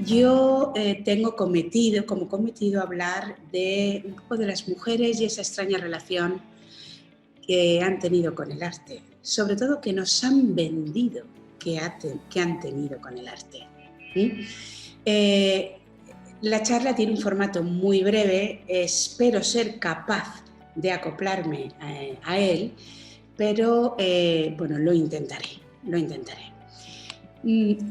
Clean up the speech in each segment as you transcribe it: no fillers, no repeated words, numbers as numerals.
Yo tengo como cometido hablar de un poco de las mujeres y esa extraña relación que han tenido con el arte, sobre todo que nos han vendido que han tenido con el arte. La charla tiene un formato muy breve, espero ser capaz de acoplarme a él, pero bueno, lo intentaré.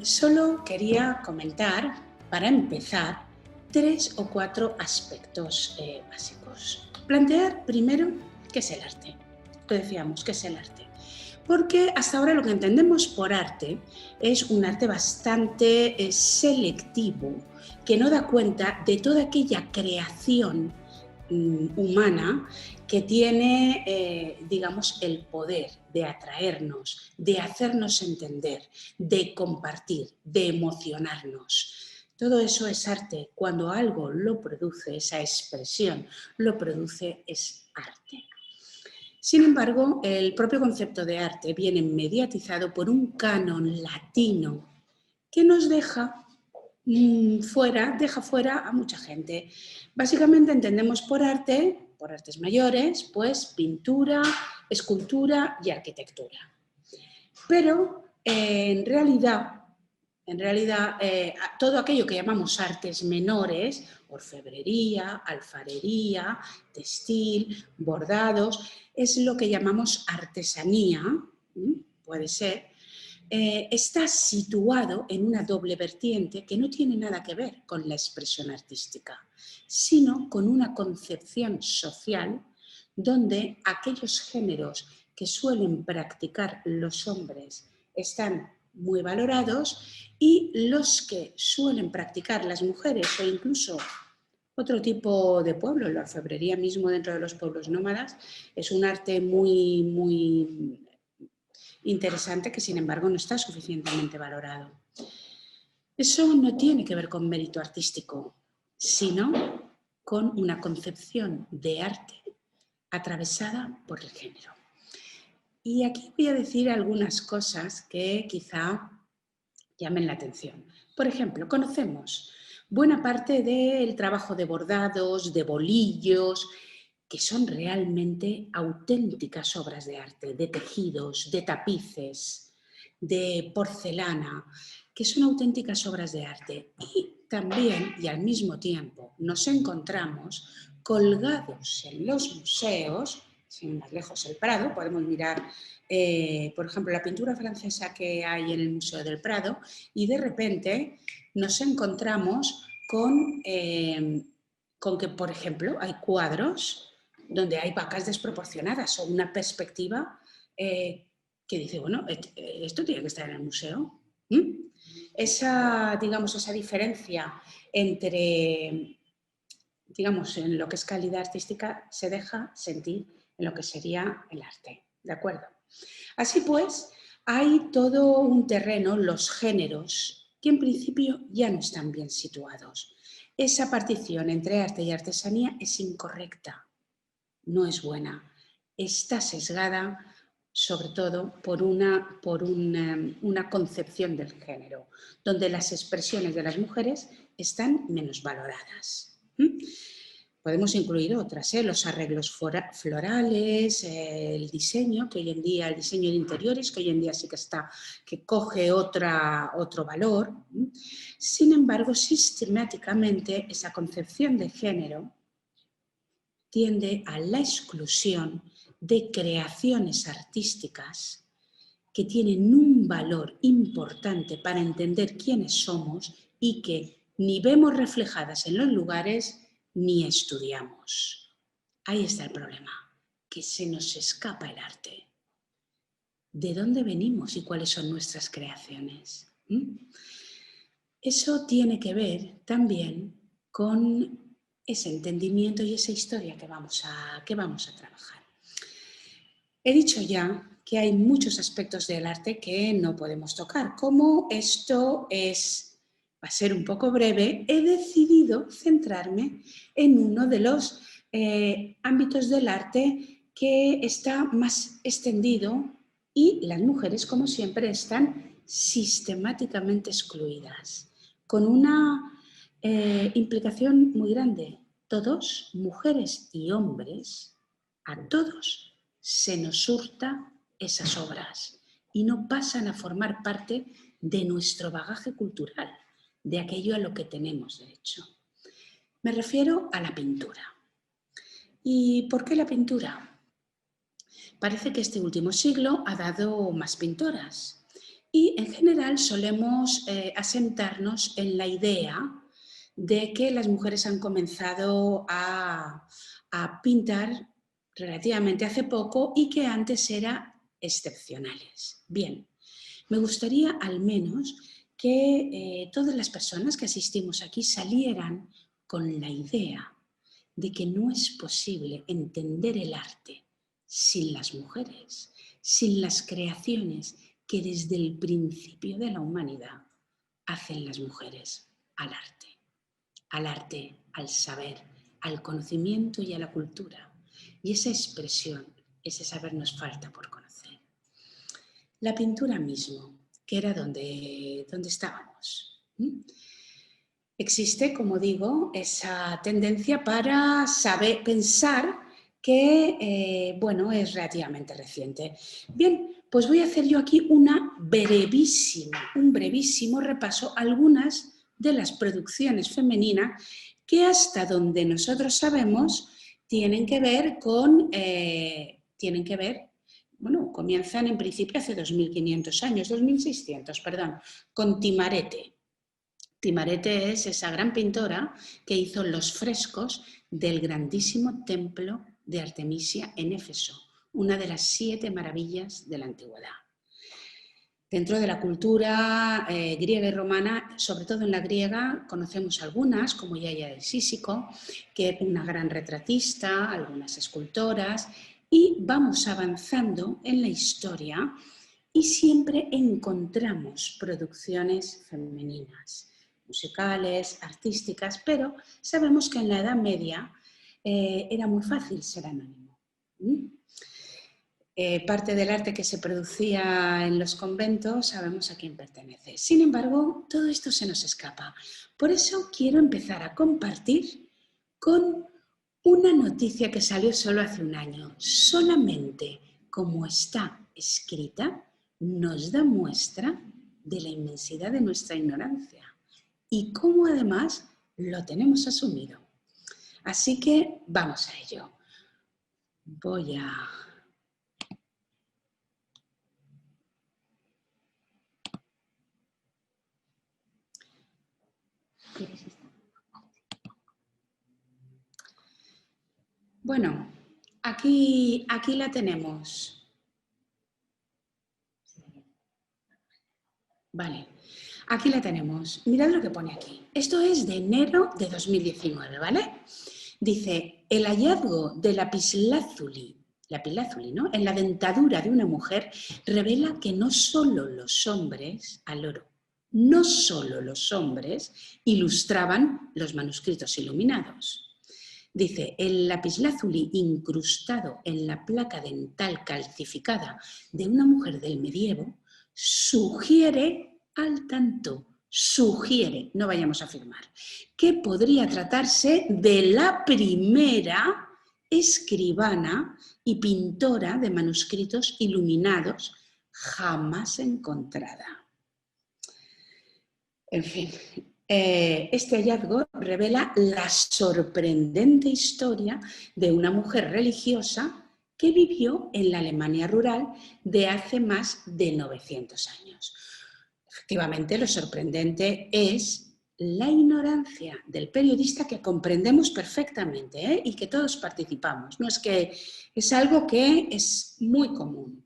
Solo quería comentar, para empezar, 3 o 4 aspectos básicos. Plantear primero qué es el arte. Lo decíamos, ¿qué es el arte? Porque hasta ahora lo que entendemos por arte es un arte bastante selectivo, que no da cuenta de toda aquella creación humana que tiene, digamos, el poder de atraernos, de hacernos entender, de compartir, de emocionarnos. Todo eso es arte. Cuando algo lo produce, esa expresión lo produce, es arte. Sin embargo, el propio concepto de arte viene mediatizado por un canon latino que nos deja fuera a mucha gente. Básicamente entendemos por artes mayores, pues pintura, escultura y arquitectura. Pero en realidad, todo aquello que llamamos artes menores, orfebrería, alfarería, textil, bordados, es lo que llamamos artesanía, puede ser, está situado en una doble vertiente que no tiene nada que ver con la expresión artística, sino con una concepción social donde aquellos géneros que suelen practicar los hombres están muy valorados y los que suelen practicar las mujeres o incluso otro tipo de pueblo, la orfebrería mismo dentro de los pueblos nómadas, es un arte muy interesante que sin embargo no está suficientemente valorado. Eso no tiene que ver con mérito artístico, sino con una concepción de arte atravesada por el género. Y aquí voy a decir algunas cosas que quizá llamen la atención. Por ejemplo, conocemos buena parte del trabajo de bordados, de bolillos, que son realmente auténticas obras de arte, de tejidos, de tapices, de porcelana, que son auténticas obras de arte. Y también, y al mismo tiempo, nos encontramos colgados en los museos, sin más lejos el Prado, podemos mirar, por ejemplo, la pintura francesa que hay en el Museo del Prado, y de repente nos encontramos con que, por ejemplo, hay cuadros donde hay vacas desproporcionadas o una perspectiva que dice, bueno, esto tiene que estar en el museo. Esa diferencia entre, digamos, en lo que es calidad artística se deja sentir en lo que sería el arte, ¿de acuerdo? Así pues, hay todo un terreno, los géneros, que en principio ya no están bien situados. Esa partición entre arte y artesanía es incorrecta, no es buena, está sesgada sobre todo por una concepción del género, donde las expresiones de las mujeres están menos valoradas. Podemos incluir otras, los arreglos florales, el diseño, que hoy en día, el diseño de interiores, que hoy en día sí que coge otro valor. Sin embargo, sistemáticamente esa concepción de género tiende a la exclusión de creaciones artísticas que tienen un valor importante para entender quiénes somos y que ni vemos reflejadas en los lugares ni estudiamos. Ahí está el problema, que se nos escapa el arte. ¿De dónde venimos y cuáles son nuestras creaciones? Eso tiene que ver también con ese entendimiento y esa historia que vamos a trabajar. He dicho ya que hay muchos aspectos del arte que no podemos tocar. Como esto va a ser un poco breve, he decidido centrarme en uno de los ámbitos del arte que está más extendido y las mujeres, como siempre, están sistemáticamente excluidas. con una implicación muy grande. Todos, mujeres y hombres, a todos se nos hurta esas obras y no pasan a formar parte de nuestro bagaje cultural, de aquello a lo que tenemos derecho. Me refiero a la pintura. ¿Y por qué la pintura? Parece que este último siglo ha dado más pintoras y en general solemos asentarnos en la idea de que las mujeres han comenzado a pintar relativamente hace poco y que antes eran excepcionales. Bien, me gustaría al menos que todas las personas que asistimos aquí salieran con la idea de que no es posible entender el arte sin las mujeres, sin las creaciones que desde el principio de la humanidad hacen las mujeres al arte, al saber, al conocimiento y a la cultura. Y esa expresión, ese saber nos falta por conocer. La pintura mismo, que era donde estábamos. Existe, como digo, esa tendencia para pensar que, bueno, es relativamente reciente. Bien, pues voy a hacer yo aquí un brevísimo repaso a algunas de las producciones femeninas que hasta donde nosotros sabemos tienen que ver, bueno, comienzan en principio hace 2500 años, 2600, perdón, con Timarete. Timarete es esa gran pintora que hizo los frescos del grandísimo templo de Artemisia en Éfeso, una de las 7 maravillas de la antigüedad. Dentro de la cultura griega y romana, sobre todo en la griega, conocemos algunas, como Yaya de Sísico, que es una gran retratista, algunas escultoras, y vamos avanzando en la historia y siempre encontramos producciones femeninas, musicales, artísticas, pero sabemos que en la Edad Media era muy fácil ser anónimo. Parte del arte que se producía en los conventos sabemos a quién pertenece. Sin embargo, todo esto se nos escapa. Por eso quiero empezar a compartir con una noticia que salió solo hace un año. Solamente como está escrita nos da muestra de la inmensidad de nuestra ignorancia y cómo además lo tenemos asumido. Así que vamos a ello. Voy a... Bueno, aquí la tenemos. Vale, aquí la tenemos. Mirad lo que pone aquí. Esto es de enero de 2019, ¿vale? Dice, el hallazgo de lapislázuli, ¿no?, en la dentadura de una mujer revela que no solo los hombres, al oro, no solo los hombres ilustraban los manuscritos iluminados. Dice, el lapislázuli incrustado en la placa dental calcificada de una mujer del medievo sugiere, al tanto, sugiere, no vayamos a afirmar, que podría tratarse de la primera escribana y pintora de manuscritos iluminados jamás encontrada. En fin, este hallazgo revela la sorprendente historia de una mujer religiosa que vivió en la Alemania rural de hace más de 900 años. Efectivamente, lo sorprendente es la ignorancia del periodista, que comprendemos perfectamente y que todos participamos. No es que es algo que es muy común,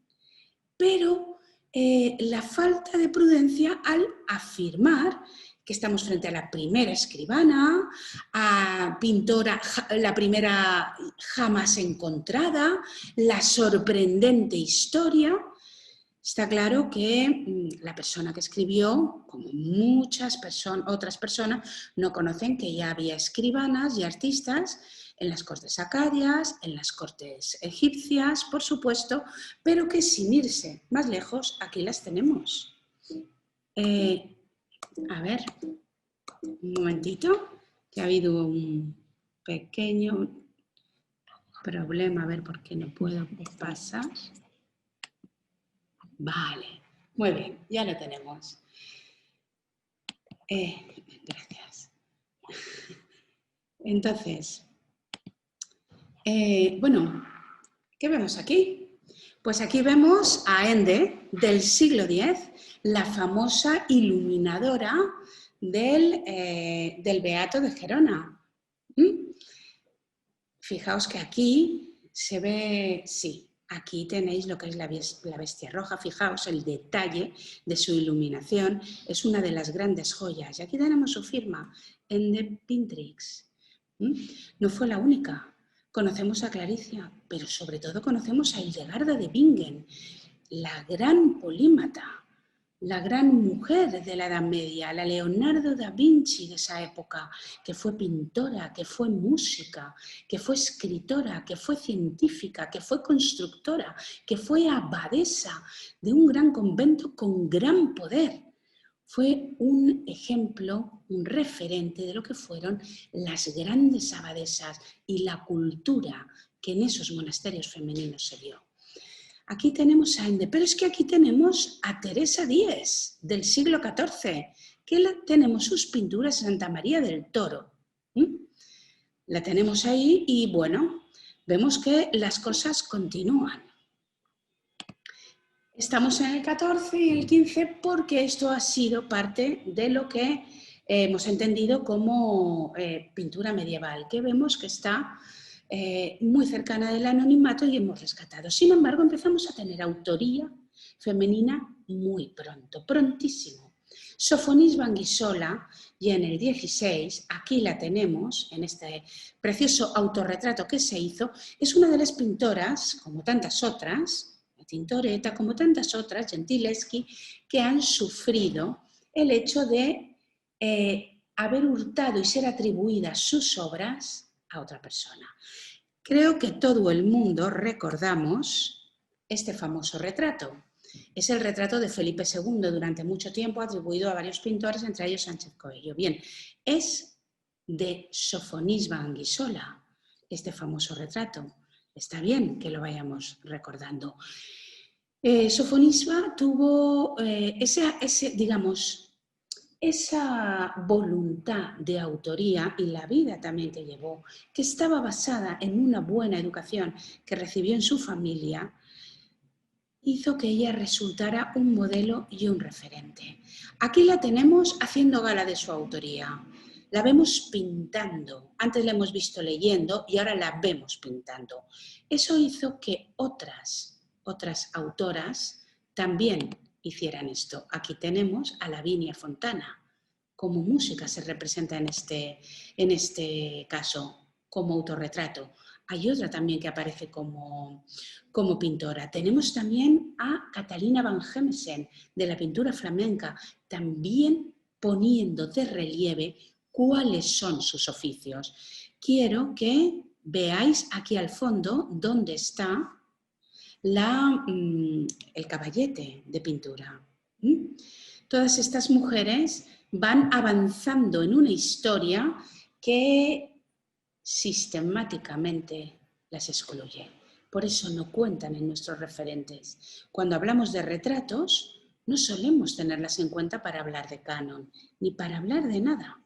pero la falta de prudencia al afirmar que estamos frente a la primera escribana, a pintora, la primera jamás encontrada, la sorprendente historia. Está claro que la persona que escribió, como muchas otras personas, no conocen que ya había escribanas y artistas en las cortes acadias, en las cortes egipcias, por supuesto, pero que sin irse más lejos, aquí las tenemos. A ver, Un momentito, que ha habido un pequeño problema, a ver por qué no puedo pasar. Vale, muy bien, ya lo tenemos. Gracias. Entonces, bueno, ¿qué vemos aquí? Pues aquí vemos a Ende del siglo X, la famosa iluminadora del Beato de Gerona. Fijaos que aquí se ve, sí, aquí tenéis lo que es la bestia roja. Fijaos el detalle de su iluminación, es una de las grandes joyas. Y aquí tenemos su firma, Ende Pintrix. No fue la única. Conocemos a Claricia, pero sobre todo conocemos a Hildegarda de Bingen, la gran polímata, la gran mujer de la Edad Media, la Leonardo da Vinci de esa época, que fue pintora, que fue música, que fue escritora, que fue científica, que fue constructora, que fue abadesa de un gran convento con gran poder. Fue un ejemplo, un referente de lo que fueron las grandes abadesas y la cultura que en esos monasterios femeninos se dio. Aquí tenemos a Ende, pero es que aquí tenemos a Teresa Díez, del siglo XIV, que tenemos sus pinturas en Santa María del Toro. La tenemos ahí y bueno, vemos que las cosas continúan. Estamos en el 14 y el 15 porque esto ha sido parte de lo que hemos entendido como pintura medieval, que vemos que está muy cercana del anonimato y hemos rescatado. Sin embargo, empezamos a tener autoría femenina muy pronto, prontísimo. Sofonis Vanguisola, y en el 16, aquí la tenemos, en este precioso autorretrato que se hizo, es una de las pintoras, como tantas otras, Tintoretta, como tantas otras, Gentileschi, que han sufrido el hecho de haber hurtado y ser atribuidas sus obras a otra persona. Creo que todo el mundo recordamos este famoso retrato. Es el retrato de Felipe II, durante mucho tiempo atribuido a varios pintores, entre ellos Sánchez Coello. Bien, es de Sofonis Vanguisola, este famoso retrato. Está bien que lo vayamos recordando. Sofonisba tuvo esa voluntad de autoría, y la vida también que llevó, que estaba basada en una buena educación que recibió en su familia, hizo que ella resultara un modelo y un referente. Aquí la tenemos haciendo gala de su autoría. La vemos pintando. Antes la hemos visto leyendo y ahora la vemos pintando. Eso hizo que otras autoras también hicieran esto. Aquí tenemos a Lavinia Fontana. Como música se representa en este caso, como autorretrato. Hay otra también que aparece como pintora. Tenemos también a Catalina van Hemsen, de la pintura flamenca, también poniendo de relieve cuáles son sus oficios. Quiero que veáis aquí al fondo dónde está el caballete de pintura. Todas estas mujeres van avanzando en una historia que sistemáticamente las excluye. Por eso no cuentan en nuestros referentes. Cuando hablamos de retratos, no solemos tenerlas en cuenta para hablar de canon, ni para hablar de nada.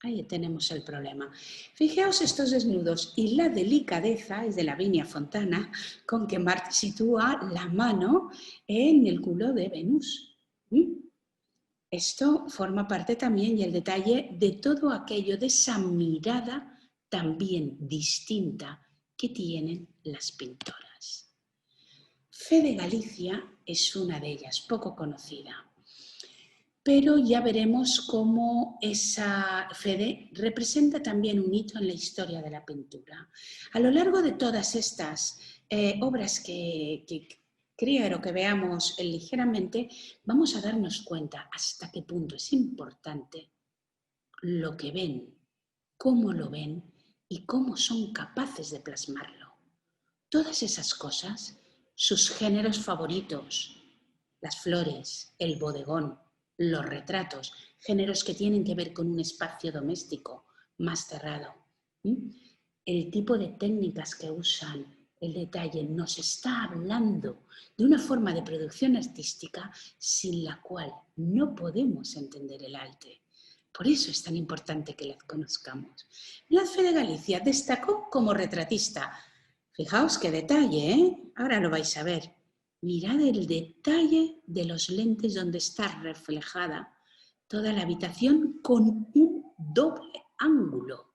Ahí tenemos el problema. Fijaos estos desnudos y la delicadeza, es de Lavinia Fontana, con que Marte sitúa la mano en el culo de Venus. Esto forma parte también, y el detalle, de todo aquello, de esa mirada también distinta que tienen las pintoras. Fede Galicia es una de ellas, poco conocida. Pero ya veremos cómo esa Fede representa también un hito en la historia de la pintura. A lo largo de todas estas obras que quiero que veamos ligeramente, vamos a darnos cuenta hasta qué punto es importante lo que ven, cómo lo ven y cómo son capaces de plasmarlo. Todas esas cosas, sus géneros favoritos, las flores, el bodegón, los retratos, géneros que tienen que ver con un espacio doméstico más cerrado. El tipo de técnicas que usan, el detalle, nos está hablando de una forma de producción artística sin la cual no podemos entender el arte. Por eso es tan importante que la conozcamos. Velázquez de Galicia destacó como retratista. Fijaos qué detalle, ¿eh? Ahora lo vais a ver. Mirad el detalle de los lentes donde está reflejada toda la habitación con un doble ángulo.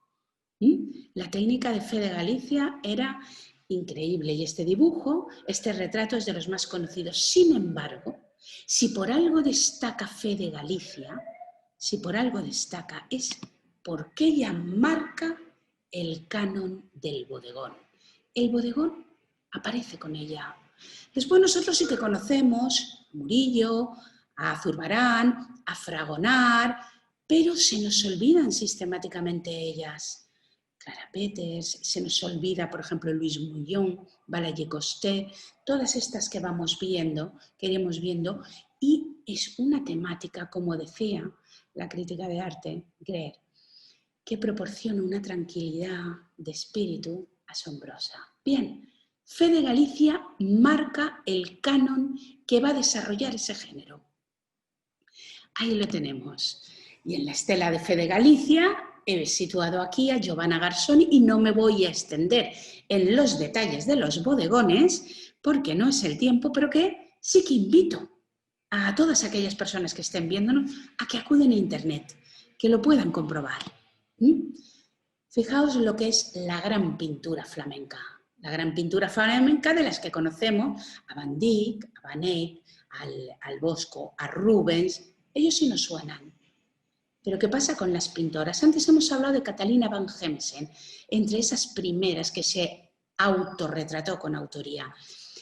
La técnica de Fe de Galicia era increíble y este dibujo, este retrato es de los más conocidos. Sin embargo, si por algo destaca Fe de Galicia, si por algo destaca es porque ella marca el canon del bodegón. El bodegón aparece con ella. Después nosotros sí que conocemos a Murillo, a Zurbarán, a Fragonard, pero se nos olvidan sistemáticamente ellas. Clara Peters, se nos olvida, por ejemplo, Luis Mullón, Balaguer Costé, todas estas que vamos viendo, que iremos viendo, y es una temática, como decía la crítica de arte, Greer, que proporciona una tranquilidad de espíritu asombrosa. Bien, Fe de Galicia marca el canon que va a desarrollar ese género. Ahí lo tenemos. Y en la estela de Fe de Galicia he situado aquí a Giovanna Garzoni y no me voy a extender en los detalles de los bodegones porque no es el tiempo, pero que sí que invito a todas aquellas personas que estén viéndonos a que acuden a internet, que lo puedan comprobar. Fijaos lo que es la gran pintura flamenca. La gran pintura flamenca de las que conocemos, a Van Dyck, a Van Eyck, al Bosco, a Rubens, ellos sí nos suenan. Pero ¿qué pasa con las pintoras? Antes hemos hablado de Catalina van Hemsen, entre esas primeras que se autorretrató con autoría.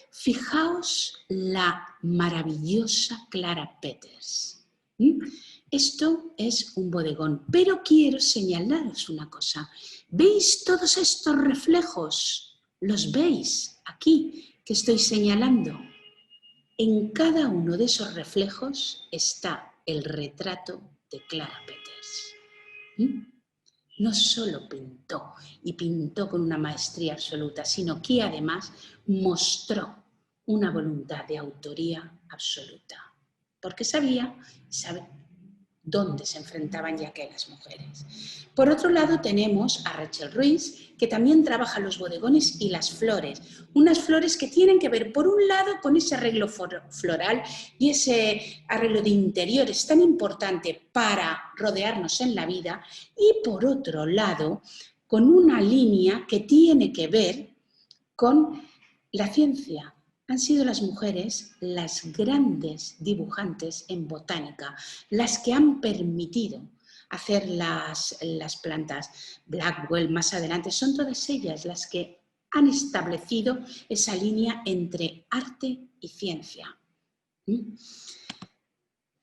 Fijaos la maravillosa Clara Peters. Esto es un bodegón, pero quiero señalaros una cosa. ¿Veis todos estos reflejos? ¿Los veis aquí que estoy señalando? En cada uno de esos reflejos está el retrato de Clara Peters. No solo pintó, y pintó con una maestría absoluta, sino que además mostró una voluntad de autoría absoluta, porque sabe dónde se enfrentaban ya que las mujeres. Por otro lado tenemos a Rachel Ruiz, que también trabaja los bodegones y las flores. Unas flores que tienen que ver, por un lado, con ese arreglo floral y ese arreglo de interiores tan importante para rodearnos en la vida, y por otro lado, con una línea que tiene que ver con la ciencia. Han sido las mujeres las grandes dibujantes en botánica, las que han permitido hacer las plantas. Blackwell más adelante, son todas ellas las que han establecido esa línea entre arte y ciencia.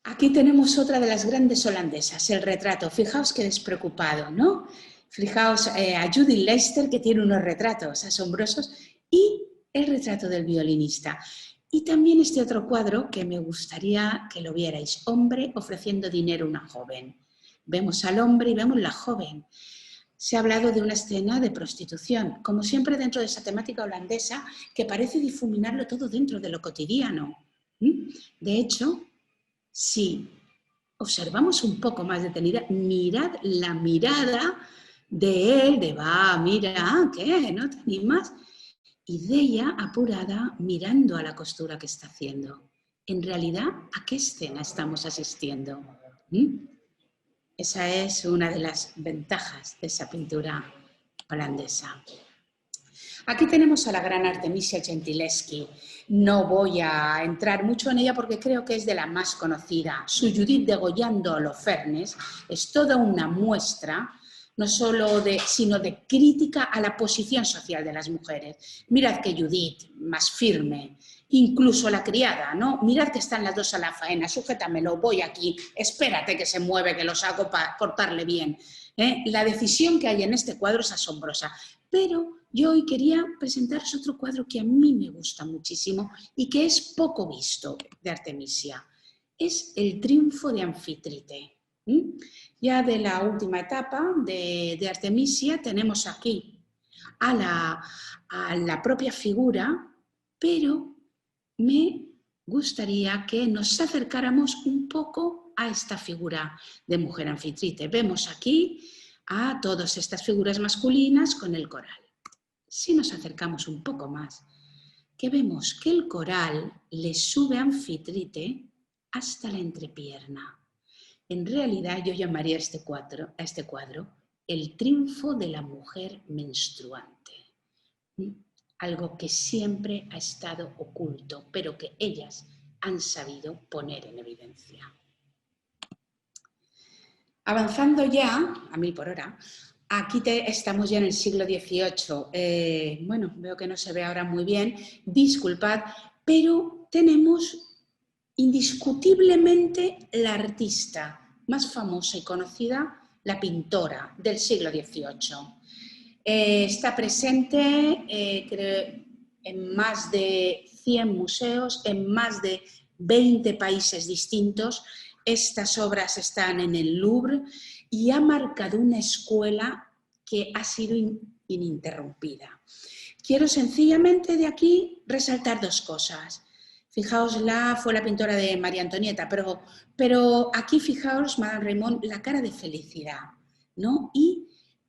Aquí tenemos otra de las grandes holandesas, el retrato. Fijaos qué despreocupado, ¿no? Fijaos a Judith Leyster, que tiene unos retratos asombrosos, y el retrato del violinista. Y también este otro cuadro que me gustaría que lo vierais, hombre ofreciendo dinero a una joven. Vemos al hombre y vemos la joven. Se ha hablado de una escena de prostitución, como siempre dentro de esa temática holandesa que parece difuminarlo todo dentro de lo cotidiano. De hecho, si observamos un poco más detenida, mirad la mirada de él, de va, mira, ¿qué? ¿No te animas? Y de ella apurada mirando a la costura que está haciendo. En realidad, ¿a qué escena estamos asistiendo? Esa es una de las ventajas de esa pintura holandesa. Aquí tenemos a la gran Artemisia Gentileschi. No voy a entrar mucho en ella porque creo que es de la más conocida. Su Judith degollando a Holofernes es toda una muestra no solo sino de crítica a la posición social de las mujeres. Mirad que Judith, más firme, incluso la criada, ¿no? Mirad que están las dos a la faena, sujétamelo, voy aquí, espérate que se mueve, que lo saco para cortarle bien. La decisión que hay en este cuadro es asombrosa, pero yo hoy quería presentaros otro cuadro que a mí me gusta muchísimo y que es poco visto de Artemisia. es el triunfo de Anfítrite. Ya de la última etapa de Artemisia tenemos aquí a la propia figura, pero me gustaría que nos acercáramos un poco a esta figura de mujer Anfítrite. Vemos aquí a todas estas figuras masculinas con el coral. Si nos acercamos un poco más, que vemos que el coral le sube a Anfítrite hasta la entrepierna. En realidad yo llamaría a este cuadro el triunfo de la mujer menstruante. Algo que siempre ha estado oculto, pero que ellas han sabido poner en evidencia. Avanzando ya, a 1000 por hora, aquí estamos ya en el siglo XVIII. Bueno, veo que no se ve ahora muy bien, disculpad, pero tenemos indiscutiblemente la artista más famosa y conocida, la pintora del siglo XVIII. Está presente creo, en más de 100 museos, en más de 20 países distintos. Estas obras están en el Louvre y ha marcado una escuela que ha sido ininterrumpida. Quiero sencillamente de aquí resaltar dos cosas. Fijaos, fue la pintora de María Antonieta, pero aquí fijaos, Madame Raymond, la cara de felicidad, ¿no? Y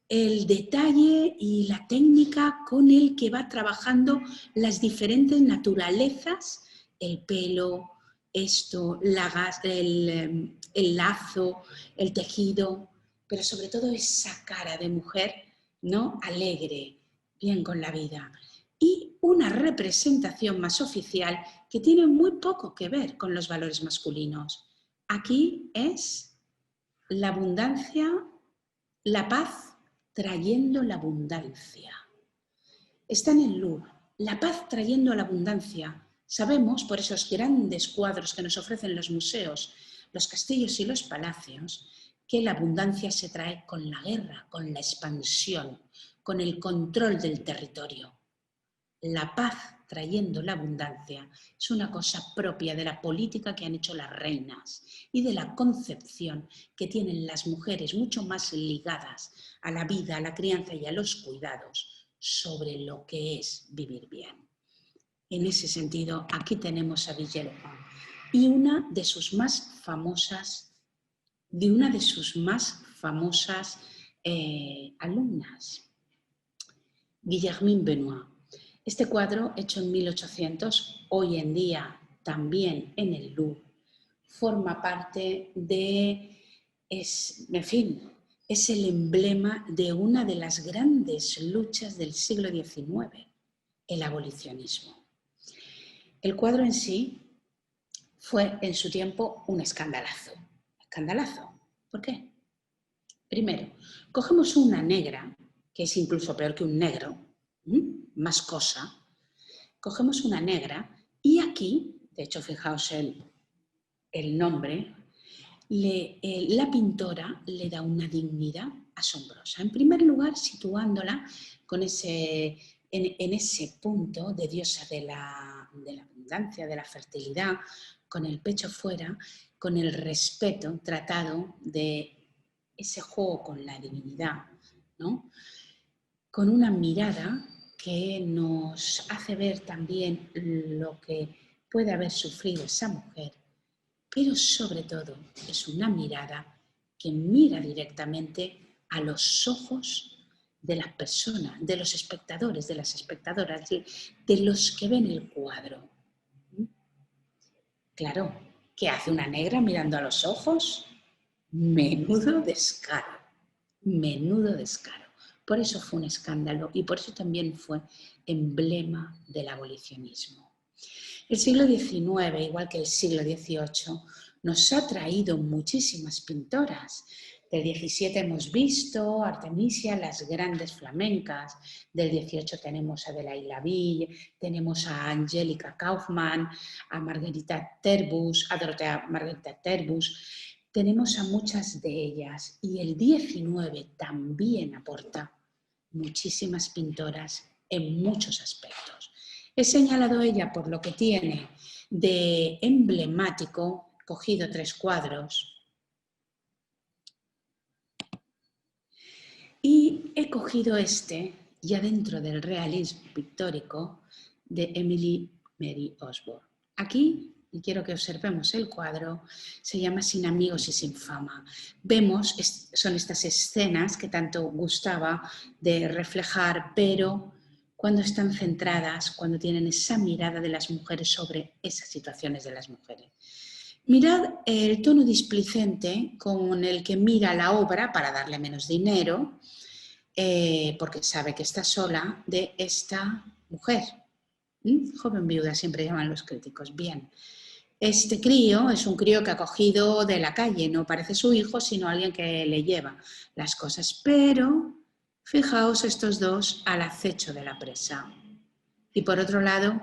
el detalle y la técnica con el que va trabajando las diferentes naturalezas, el pelo, esto, el lazo, el tejido, pero sobre todo esa cara de mujer, ¿no? Alegre, bien con la vida. Y una representación más oficial que tiene muy poco que ver con los valores masculinos. Aquí es la abundancia, la paz trayendo la abundancia. Está en el Louvre, la paz trayendo la abundancia. Sabemos, por esos grandes cuadros que nos ofrecen los museos, los castillos y los palacios, que la abundancia se trae con la guerra, con la expansión, con el control del territorio. La paz trayendo la abundancia es una cosa propia de la política que han hecho las reinas y de la concepción que tienen las mujeres mucho más ligadas a la vida, a la crianza y a los cuidados sobre lo que es vivir bien. En ese sentido, aquí tenemos a Villeroy y una de sus más famosas alumnas, Guillermine Benoit. Este cuadro, hecho en 1800, hoy en día también en el Louvre, forma parte es el emblema de una de las grandes luchas del siglo XIX, el abolicionismo. El cuadro en sí fue en su tiempo un escandalazo. ¿Escandalazo? ¿Por qué? Primero, cogemos una negra, que es incluso peor que un negro, más cosa, cogemos una negra y aquí, de hecho fijaos el nombre, la pintora le da una dignidad asombrosa. En primer lugar, situándola en ese punto de diosa de la abundancia, de la fertilidad, con el pecho fuera, con el respeto tratado de ese juego con la divinidad, ¿no? Con una mirada que nos hace ver también lo que puede haber sufrido esa mujer, pero sobre todo es una mirada que mira directamente a los ojos de las personas, de los espectadores, de las espectadoras, de los que ven el cuadro. Claro, ¿qué hace una negra mirando a los ojos? Menudo descaro, menudo descaro. Por eso fue un escándalo y por eso también fue emblema del abolicionismo. El siglo XIX, igual que el siglo XVIII, nos ha traído muchísimas pintoras. Del XVII hemos visto Artemisia, las grandes flamencas. Del XVIII tenemos a Adelaide Laville, tenemos a Angélica Kauffmann, a Margarita Terburg, a Dorothea Margarita Terburg. Tenemos a muchas de ellas y el XIX también aporta muchísimas pintoras en muchos aspectos. He señalado ella por lo que tiene de emblemático cogido 3 cuadros y he cogido este, ya dentro del realismo pictórico, de Emily Mary Osborne. Aquí, y quiero que observemos el cuadro, se llama Sin amigos y sin fama. Vemos, son estas escenas que tanto gustaba de reflejar, pero cuando están centradas, cuando tienen esa mirada de las mujeres sobre esas situaciones de las mujeres. Mirad el tono displicente con el que mira la obra para darle menos dinero, porque sabe que está sola, de esta mujer. Joven viuda, siempre llaman los críticos. Bien, este crío es un crío que ha cogido de la calle, no parece su hijo, sino alguien que le lleva las cosas. Pero fijaos estos dos al acecho de la presa. Y por otro lado,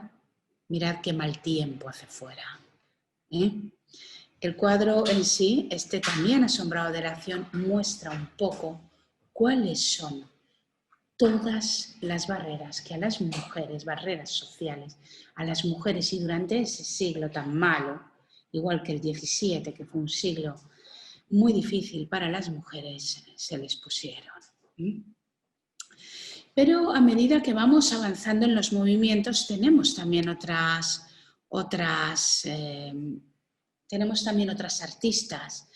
mirad qué mal tiempo hace fuera. El cuadro en sí, también asombrado de la acción, muestra un poco cuáles son todas las barreras que a las mujeres, barreras sociales, a las mujeres, y durante ese siglo tan malo, igual que el XVII, que fue un siglo muy difícil para las mujeres, se les pusieron. Pero a medida que vamos avanzando en los movimientos, tenemos también otras artistas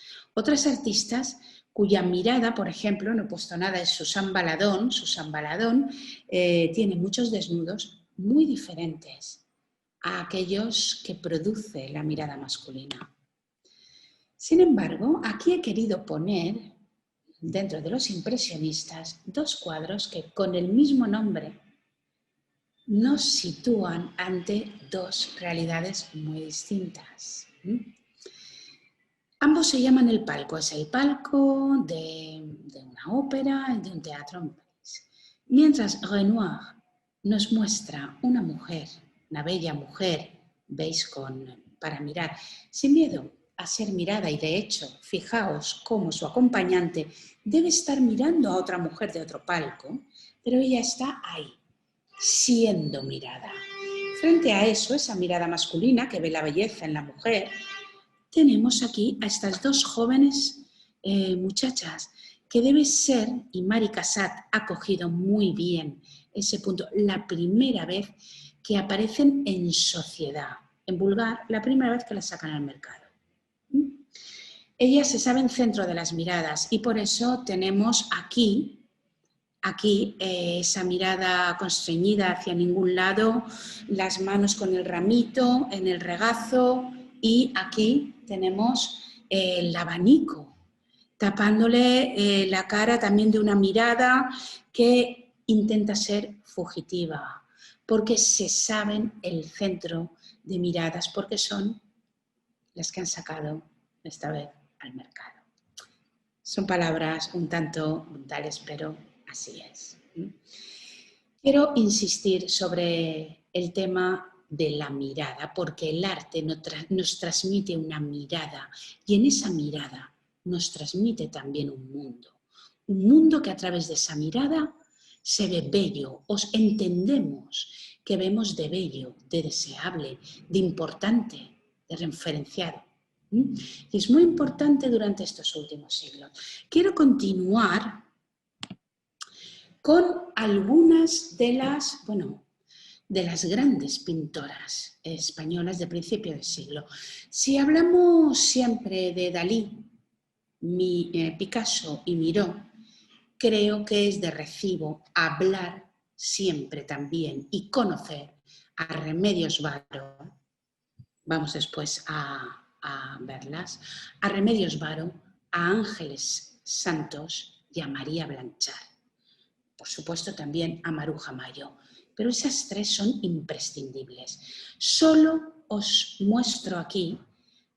cuya mirada, por ejemplo, no he puesto nada, es Susan Baladón. Susan Baladón tiene muchos desnudos muy diferentes a aquellos que produce la mirada masculina. Sin embargo, aquí he querido poner, dentro de los impresionistas, 2 cuadros que con el mismo nombre nos sitúan ante 2 realidades muy distintas. Ambos se llaman El Palco, es el palco de una ópera, de un teatro en París. Mientras Renoir nos muestra una mujer, una bella mujer, veis, para mirar, sin miedo a ser mirada, y de hecho, fijaos cómo su acompañante debe estar mirando a otra mujer de otro palco, pero ella está ahí, siendo mirada. Frente a eso, esa mirada masculina que ve la belleza en la mujer, tenemos aquí a estas 2 jóvenes muchachas que debe ser, y Mari Cassatt ha cogido muy bien ese punto, la primera vez que aparecen en sociedad, en vulgar, la primera vez que las sacan al mercado. Ellas se saben centro de las miradas y por eso tenemos aquí esa mirada constreñida hacia ningún lado, las manos con el ramito en el regazo, y aquí tenemos el abanico, tapándole la cara también de una mirada que intenta ser fugitiva, porque se saben el centro de miradas, porque son las que han sacado esta vez al mercado. Son palabras un tanto brutales, pero así es. Quiero insistir sobre el tema de la mirada, porque el arte nos transmite una mirada, y en esa mirada nos transmite también un mundo que a través de esa mirada se ve bello, entendemos que vemos de bello, de deseable, de importante, de referenciado. Y es muy importante durante estos últimos siglos. Quiero continuar con algunas de las grandes pintoras españolas de principio del siglo. Si hablamos siempre de Dalí, Picasso y Miró, creo que es de recibo hablar siempre también y conocer a Remedios Varo. Vamos después a verlas, a Remedios Varo, a Ángeles Santos y a María Blanchard. Por supuesto también a Maruja Mayo, pero esas 3 son imprescindibles. Solo os muestro aquí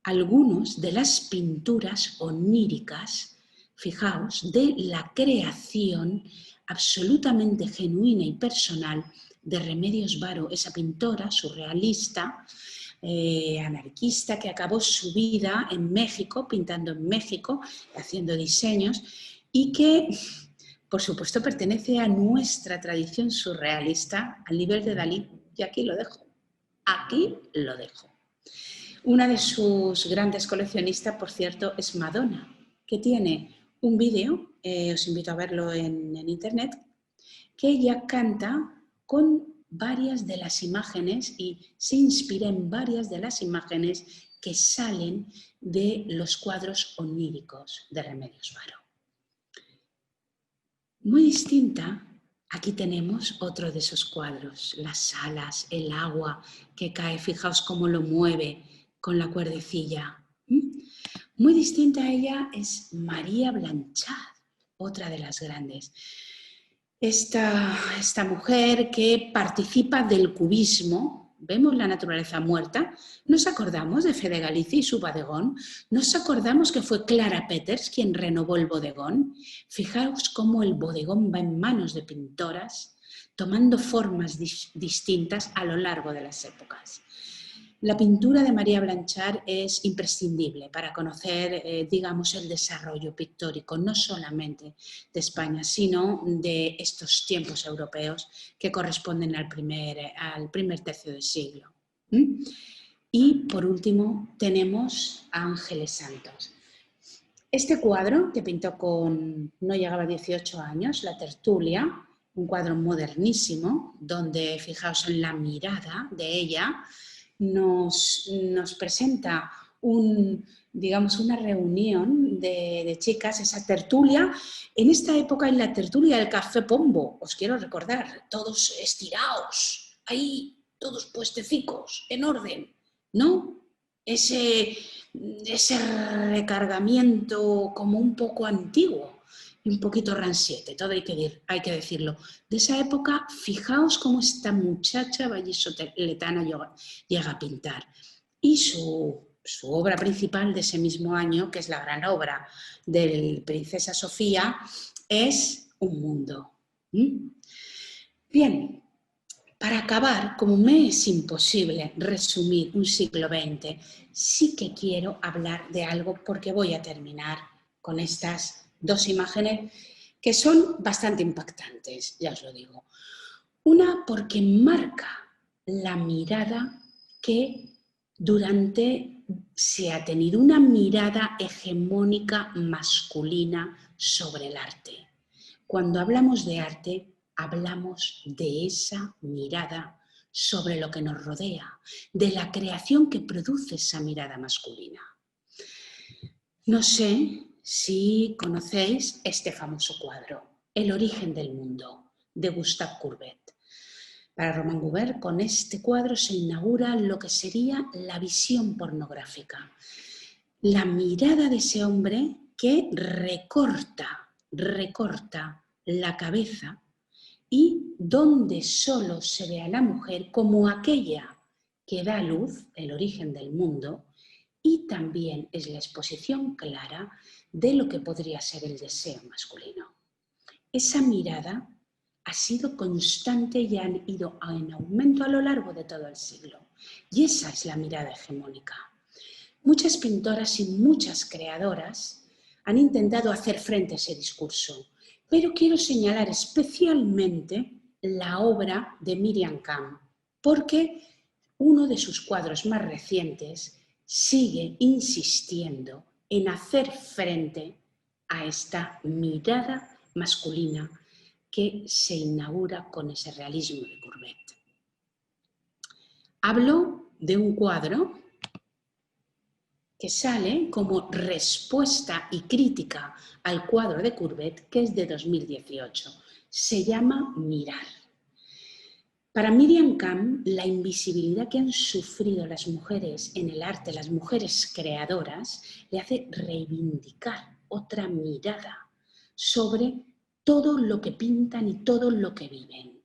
algunos de las pinturas oníricas, fijaos, de la creación absolutamente genuina y personal de Remedios Varo, esa pintora surrealista, anarquista, que acabó su vida en México, pintando en México, haciendo diseños, y que, por supuesto, pertenece a nuestra tradición surrealista al nivel de Dalí. Y aquí lo dejo. Una de sus grandes coleccionistas, por cierto, es Madonna, que tiene un vídeo, os invito a verlo en internet, que ella canta con varias de las imágenes y se inspira en varias de las imágenes que salen de los cuadros oníricos de Remedios Varo. Muy distinta, aquí tenemos otro de esos cuadros, las alas, el agua que cae, fijaos cómo lo mueve con la cuerdecilla. Muy distinta a ella es María Blanchard, otra de las grandes. Esta mujer que participa del cubismo, vemos la naturaleza muerta, nos acordamos de Fede Galicia y su bodegón, nos acordamos que fue Clara Peters quien renovó el bodegón. Fijaos cómo el bodegón va en manos de pintoras, tomando formas distintas a lo largo de las épocas. La pintura de María Blanchard es imprescindible para conocer, digamos, el desarrollo pictórico, no solamente de España, sino de estos tiempos europeos que corresponden al primer tercio del siglo. Y, por último, tenemos a Ángeles Santos. Este cuadro, que pintó no llegaba a 18 años, La Tertulia, un cuadro modernísimo, donde, fijaos en la mirada de ella, nos presenta una reunión de chicas, esa tertulia. En esta época, en la tertulia del Café Pombo, os quiero recordar, todos estirados, ahí, todos puestecicos, en orden, ¿no? Ese recargamiento como un poco antiguo y un poquito ranciete, todo hay que decirlo. De esa época, fijaos cómo esta muchacha vallisoletana llega a pintar. Y su obra principal de ese mismo año, que es la gran obra de Princesa Sofía, es Un mundo. Bien, para acabar, como me es imposible resumir un siglo XX, sí que quiero hablar de algo porque voy a terminar con estas dos imágenes que son bastante impactantes, ya os lo digo. Una porque marca la mirada que se ha tenido, una mirada hegemónica masculina sobre el arte. Cuando hablamos de arte, hablamos de esa mirada sobre lo que nos rodea, de la creación que produce esa mirada masculina. No sé si conocéis este famoso cuadro, El origen del mundo, de Gustave Courbet. Para Romain Gubert, con este cuadro se inaugura lo que sería la visión pornográfica. La mirada de ese hombre que recorta la cabeza y donde solo se ve a la mujer como aquella que da luz, el origen del mundo, y también es la exposición clara de lo que podría ser el deseo masculino. Esa mirada ha sido constante y ha ido en aumento a lo largo de todo el siglo. Y esa es la mirada hegemónica. Muchas pintoras y muchas creadoras han intentado hacer frente a ese discurso, pero quiero señalar especialmente la obra de Miriam Camp, porque uno de sus cuadros más recientes sigue insistiendo en hacer frente a esta mirada masculina que se inaugura con ese realismo de Courbet. Hablo de un cuadro que sale como respuesta y crítica al cuadro de Courbet, que es de 2018. Se llama Mirar. Para Miriam Camp, la invisibilidad que han sufrido las mujeres en el arte, las mujeres creadoras, le hace reivindicar otra mirada sobre todo lo que pintan y todo lo que viven.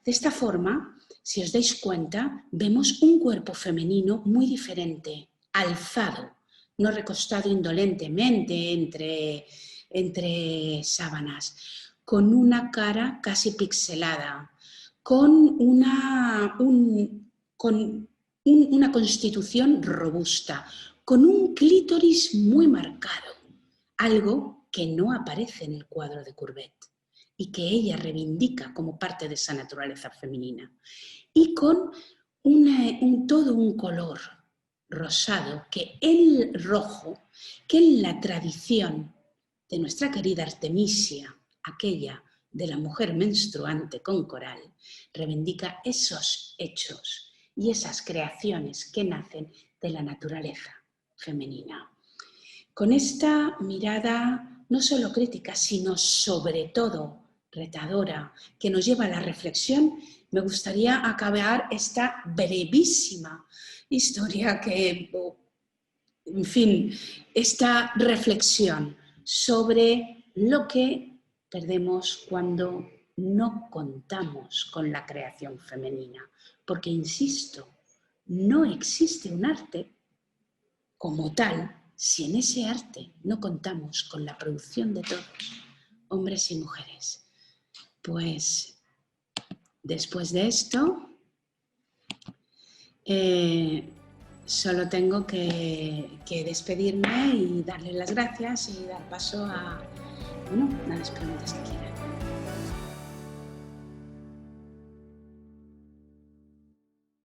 De esta forma, si os dais cuenta, vemos un cuerpo femenino muy diferente, alzado, no recostado indolentemente entre sábanas, con una cara casi pixelada, con una constitución robusta, con un clítoris muy marcado, algo que no aparece en el cuadro de Courbet y que ella reivindica como parte de esa naturaleza femenina, y con todo un color rosado, que el rojo, que en la tradición de nuestra querida Artemisia, aquella de la mujer menstruante con coral, reivindica esos hechos y esas creaciones que nacen de la naturaleza femenina. Con esta mirada no solo crítica, sino sobre todo retadora, que nos lleva a la reflexión, me gustaría acabar esta brevísima historia en fin, esta reflexión sobre lo que perdemos cuando no contamos con la creación femenina. Porque, insisto, no existe un arte como tal si en ese arte no contamos con la producción de todos, hombres y mujeres. Pues después de esto, solo tengo que despedirme y darles las gracias y dar paso a las preguntas que quieran.